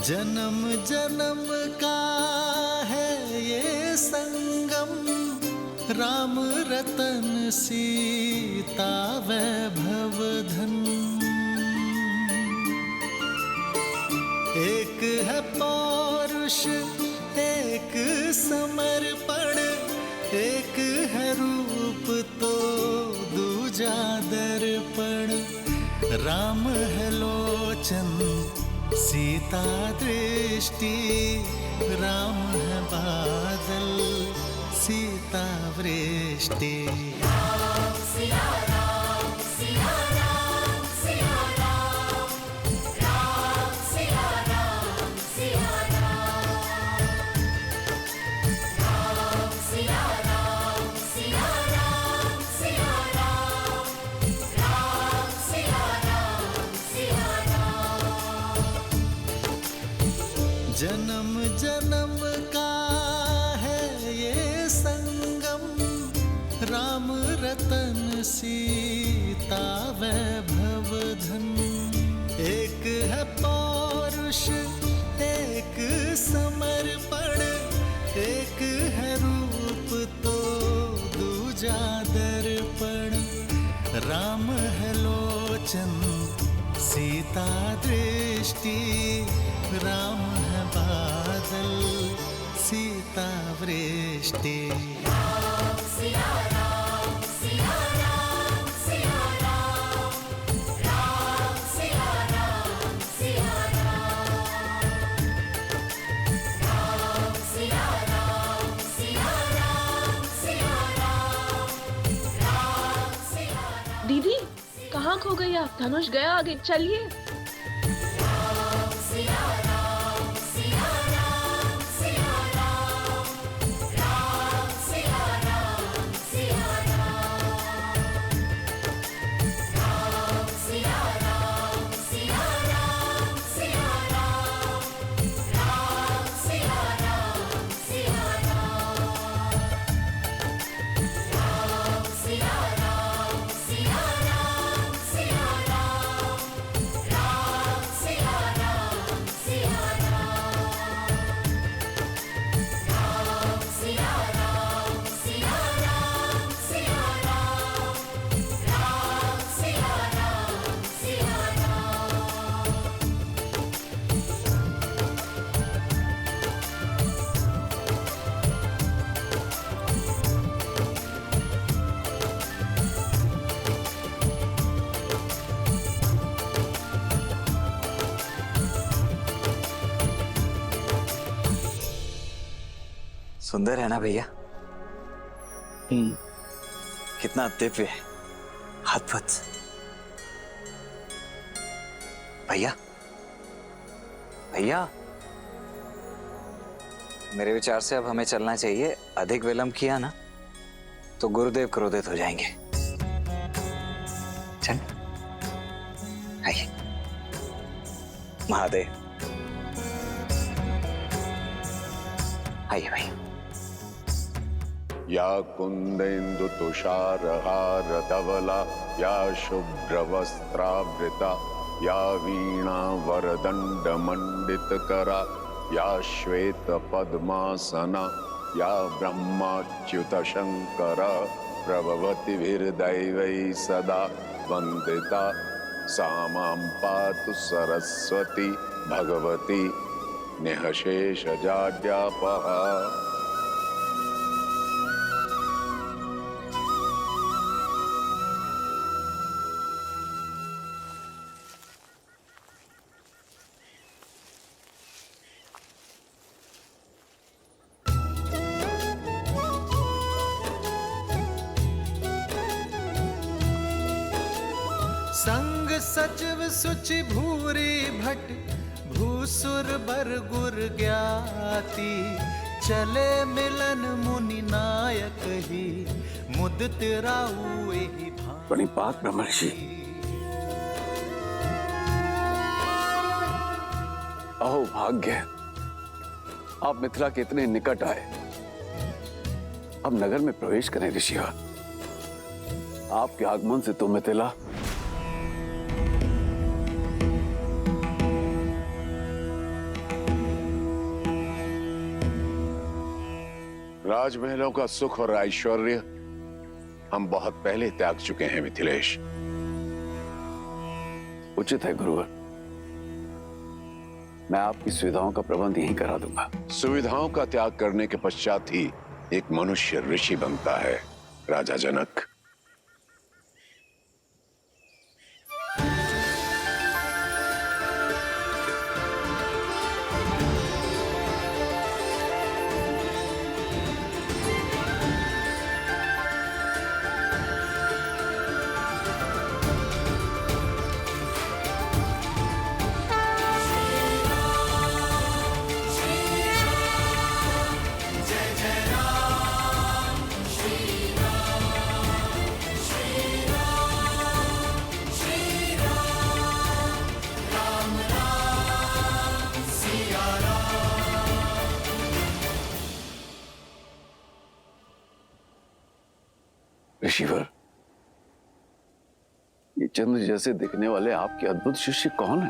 जन्म जन्म का है ये संगम, राम रतन सीता वैभव धन। एक है पौरुष एक समर्पण, एक है रूप तो दूजा दर्पण। राम है लोचन सीता दृष्टि, राम है बादल सीता वृष्टि। राम सिया राम सिया राम सिया राम, राम सिया राम सिया राम, राम सिया राम सिया राम सिया राम, राम सिया राम सिया राम। जन्म जन्म का है ये संगम, राम रतन सीता वैभव धन। एक है पौरुष एक समर्पण, एक है रूप तो दूजा दर्पण। राम है लोचन सीता दृष्टि, राम है बादल सीता वृष्टि। राम सिया राम सिया राम सिया राम, राम सिया राम सिया राम, राम सिया राम सिया राम सिया राम, राम सिया राम। दीदी कहाँ खो गई आप? धनुष गया आगे, चलिए। राम सिया राम सिया राम सिया राम, राम सिया राम सिया राम, राम सिया राम सिया राम सिया राम, राम सिया राम सिया राम, राम सिया राम सिया राम सिया राम, राम सिया राम सिया राम, राम सिया राम सिया राम सिया राम, राम सिया राम सिया सुंदर है ना भैया? कितना दिव्य है, अद्भुत। भैया भैया, मेरे विचार से अब हमें चलना चाहिए। अधिक विलंब किया ना तो गुरुदेव क्रोधित हो जाएंगे। चल आइए। महादेव आइए भैया। या कुंदेन्दु तुषारहार धवला, या शुभ्रवस्त्रावृता, या वीणा वरदंड मंडितकरा, या श्वेत पद्मासना, या ब्रह्माच्युत शंकर प्रभवतिभिर्दैवैः सदा वंदिता। सा मां पातु सरस्वती भगवती निःशेषजाड्यापहा। संग सचिव सुचि भूरी भट, भूसुर बर गुर ज्ञाति। चले मिलन मुनि नायक ही, मुदित राउ एहि भांति। प्रणिपात ब्रह्मर्षि। अहो भाग्य, आप मिथिला के इतने निकट आए। अब नगर में प्रवेश करें ऋषिवर। आपके आगमन से तो मिथिला राजमहलों का सुख और ऐश्वर्य हम बहुत पहले त्याग चुके हैं मिथिलेश। उचित है गुरुवर, मैं आपकी सुविधाओं का प्रबंध यहीं करा दूंगा। सुविधाओं का त्याग करने के पश्चात ही एक मनुष्य ऋषि बनता है राजा जनक। ऋषिवर, ये चंद्र जैसे दिखने वाले आपके अद्भुत शिष्य कौन है?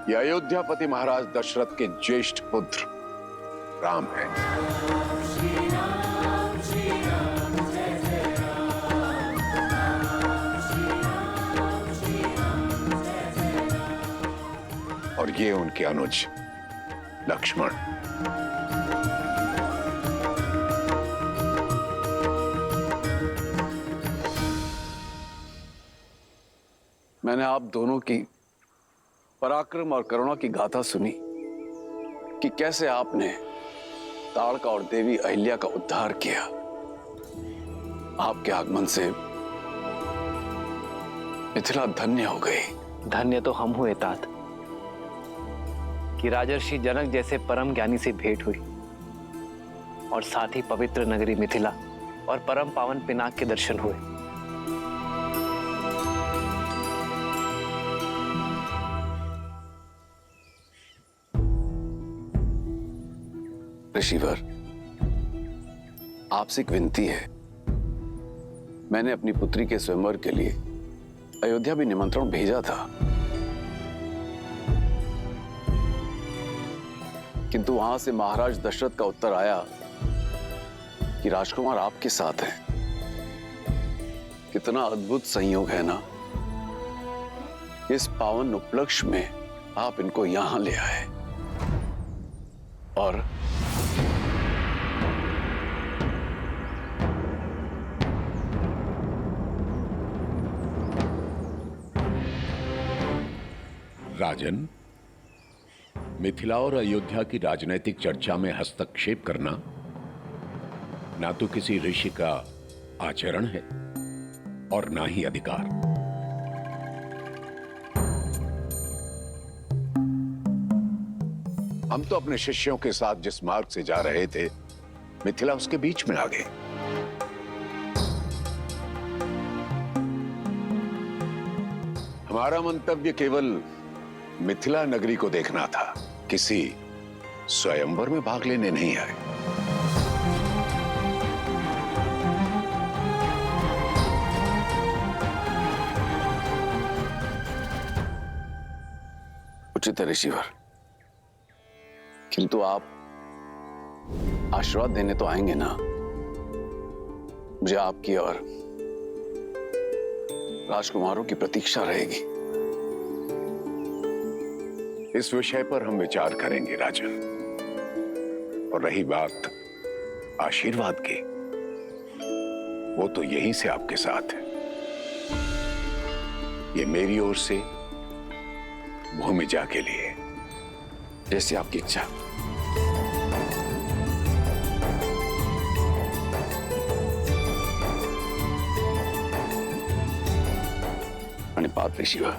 ये अयोध्यापति महाराज दशरथ के ज्येष्ठ पुत्र राम है। और ये उनके अनुज लक्ष्मण। मैंने आप दोनों की पराक्रम और करुणा की गाथा सुनी कि कैसे आपने ताड़का और देवी अहिल्या का उद्धार किया। आपके आगमन से मिथिला धन्य हो गई। धन्य तो हम हुए तात कि राजर्षि जनक जैसे परम ज्ञानी से भेंट हुई और साथ ही पवित्र नगरी मिथिला और परम पावन पिनाक के दर्शन हुए। ऋषिवर, आपसे एक विनती है। मैंने अपनी पुत्री के स्वयंवर के लिए अयोध्या भी निमंत्रण भेजा था, किंतु वहां से महाराज दशरथ का उत्तर आया कि राजकुमार आपके साथ हैं। कितना अद्भुत संयोग है ना, इस पावन उपलक्ष्य में आप इनको यहां ले आए। और राजन, मिथिला और अयोध्या की राजनीतिक चर्चा में हस्तक्षेप करना ना तो किसी ऋषि का आचरण है और ना ही अधिकार। हम तो अपने शिष्यों के साथ जिस मार्ग से जा रहे थे, मिथिला उसके बीच में आ गई। हमारा मंतव्य केवल मिथिला नगरी को देखना था, किसी स्वयंवर में भाग लेने नहीं आए। उचित है ऋषिवर, किंतु आप आशीर्वाद देने तो आएंगे ना। मुझे आपकी और राजकुमारों की प्रतीक्षा रहेगी। इस विषय पर हम विचार करेंगे राजन। और रही बात आशीर्वाद की, वो तो यहीं से आपके साथ है। ये मेरी ओर से भूमिजा के लिए। जैसी आपकी इच्छा। प्रणिपात ऋषिवर।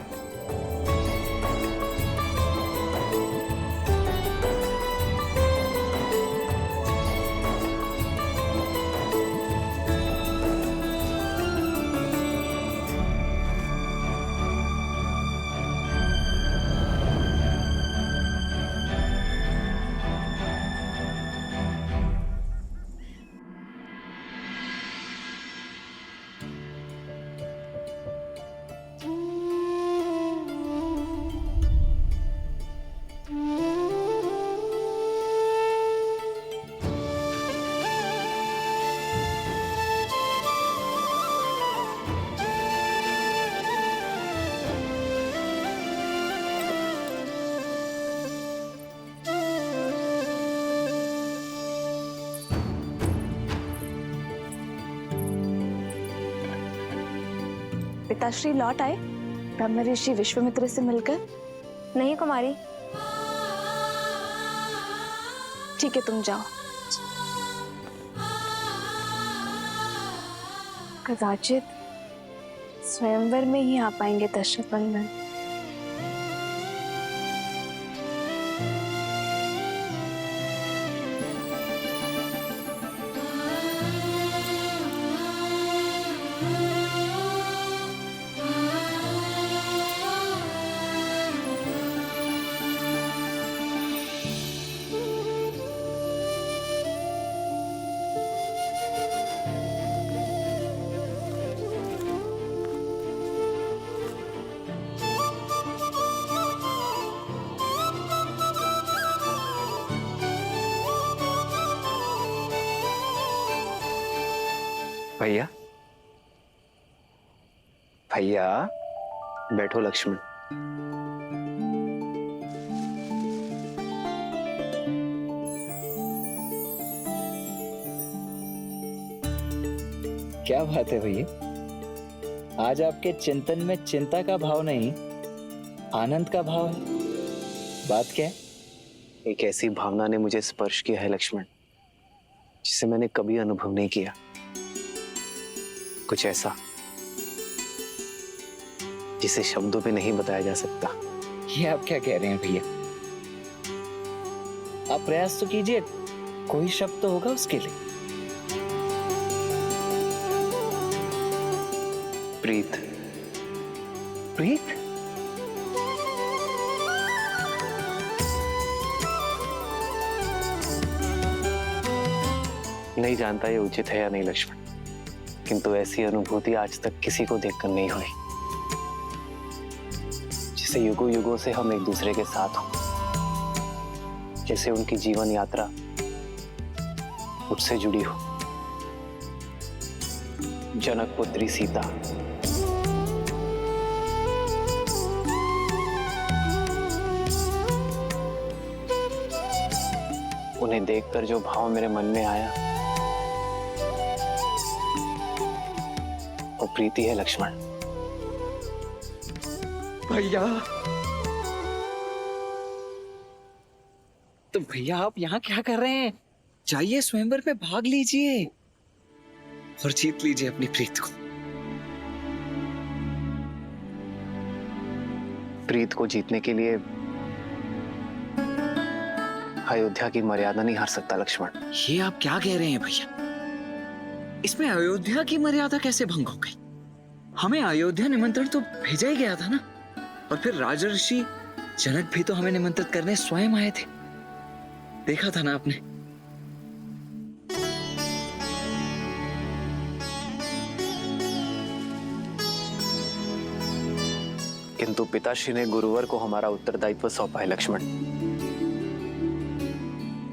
पिताश्री लौट आए ब्रह्म ऋषि विश्वामित्र से मिलकर? नहीं कुमारी। ठीक है, तुम जाओ। कदाचित स्वयंवर में ही आ पाएंगे दशरथ नंदन। भैया, भैया बैठो लक्ष्मण। क्या बात है भैया, आज आपके चिंतन में चिंता का भाव नहीं, आनंद का भाव है। बात क्या है? एक ऐसी भावना ने मुझे स्पर्श किया है लक्ष्मण, जिसे मैंने कभी अनुभव नहीं किया। कुछ ऐसा जिसे शब्दों पे नहीं बताया जा सकता। ये आप क्या कह रहे हैं भैया? आप प्रयास तो कीजिए, कोई शब्द तो होगा उसके लिए। प्रीत। प्रीत? नहीं जानता ये उचित है या नहीं लक्ष्मण, किंतु ऐसी अनुभूति आज तक किसी को देखकर नहीं हुई, जिसे युगों युगों से हम एक दूसरे के साथ हो, जैसे उनकी जीवन यात्रा मुझसे जुड़ी हो। जनक पुत्री सीता, उन्हें देखकर जो भाव मेरे मन में आया वो प्रीति है लक्ष्मण। भैया, तो भैया आप यहाँ क्या कर रहे हैं? जाइए स्वयंवर में भाग लीजिए और जीत लीजिए अपनी प्रीत को। प्रीत को जीतने के लिए अयोध्या की मर्यादा नहीं हार सकता लक्ष्मण। ये आप क्या कह रहे हैं भैया? इसमें अयोध्या की मर्यादा कैसे भंग हो गई? हमें अयोध्या निमंत्रण तो भेजा ही गया था ना, और फिर राजर्षि जनक भी तो हमें निमंत्रित करने स्वयं आए थे, देखा था ना आपने। किंतु पिताश्री ने गुरुवर को हमारा उत्तरदायित्व सौंपा है लक्ष्मण।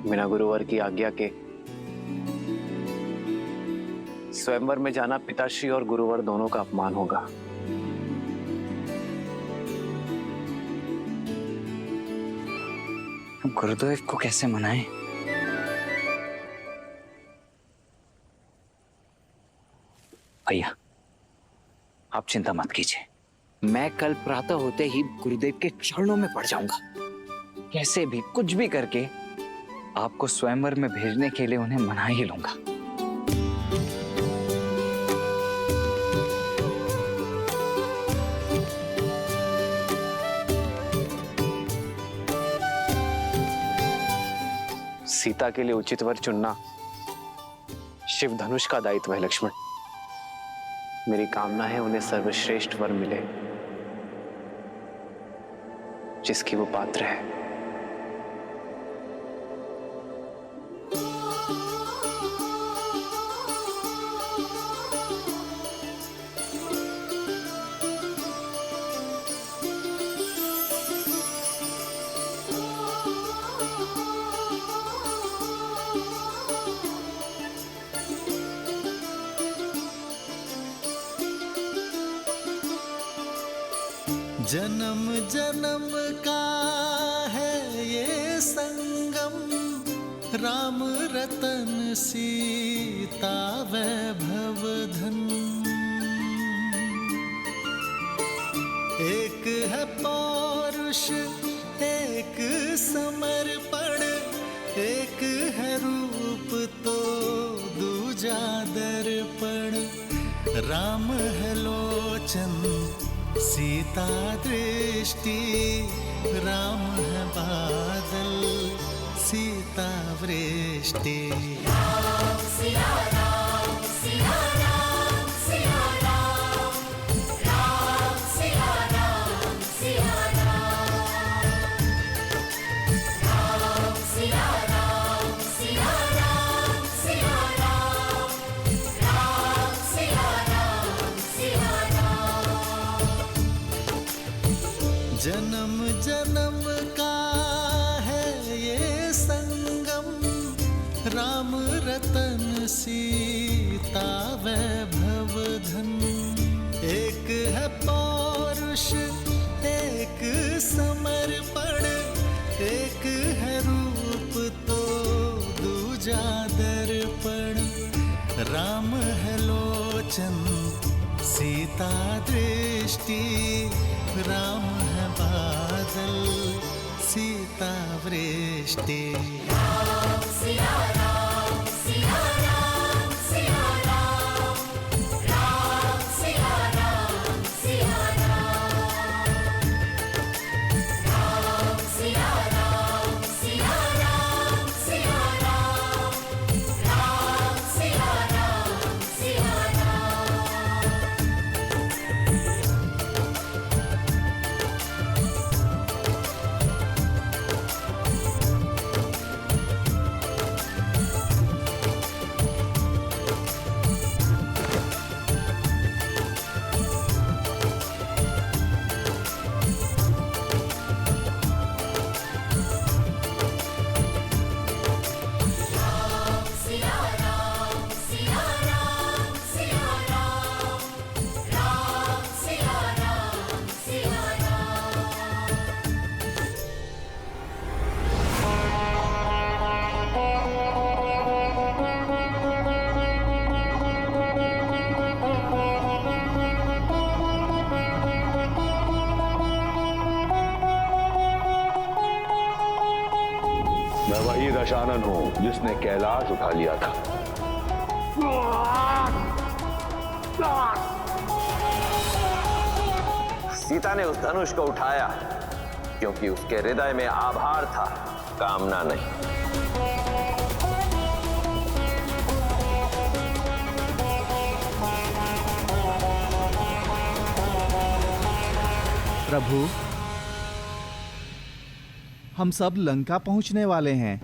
बिना गुरुवर की आज्ञा के स्वयंवर में जाना पिताश्री और गुरुवर दोनों का अपमान होगा। गुरुदेव को कैसे मनाएं? भैया, आप चिंता मत कीजिए, मैं कल प्रातः होते ही गुरुदेव के चरणों में पड़ जाऊंगा। कैसे भी कुछ भी करके आपको स्वयंवर में भेजने के लिए उन्हें मना ही लूंगा। सीता के लिए उचित वर चुनना शिव धनुष का दायित्व है लक्ष्मण। मेरी कामना है उन्हें सर्वश्रेष्ठ वर मिले, जिसकी वो पात्र है। जन्म जन्म का है ये संगम, राम रतन सीता वैभव धन। एक है पौरुष एक समर्पण, एक है रूप तो दूजा दर्पण। राम है लोचन सीता दृष्टि, राम है बादल सीता वृष्टि। राम सिया राम सिया राम सिया राम, राम सिया राम सिया राम, राम सिया राम सिया राम सिया राम, राम सिया राम सिया राम। जन्म जन्म का है ये संगम, राम रतन सीता वैभव धन। एक है पौरुष एक समर्पण, एक है रूप तो दूजा दर्पण। राम है लोचन सीता दृष्टि, राम है बादल सीता वृष्टि। राम सिया राम सिया राम सिया राम, राम सिया राम सिया राम, राम सिया राम सिया राम सिया राम, राम सिया राम सिया राम। सिया राम सिया राम सिया राम, राम सिया राम सिया राम। मैं वही दशानन हूं जिसने कैलाश उठा लिया था। सीता ने उस धनुष को उठाया क्योंकि उसके हृदय में आभार था, कामना नहीं। प्रभु, हम सब लंका पहुंचने वाले हैं।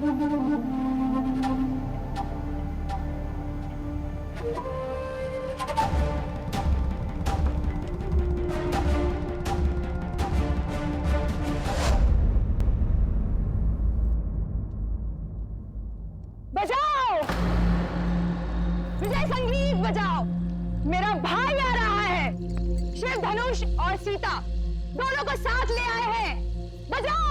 बजाओ विजय संगीत बजाओ, मेरा भाई आ रहा है। शिव धनुष और सीता दोनों को साथ ले आए हैं, बजाओ।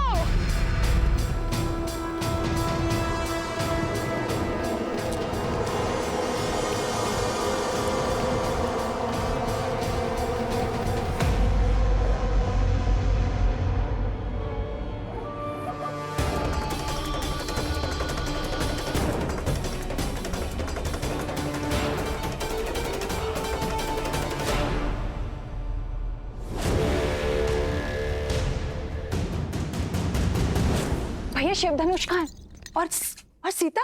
भैया शिव धनुष कहाँ है? और सीता?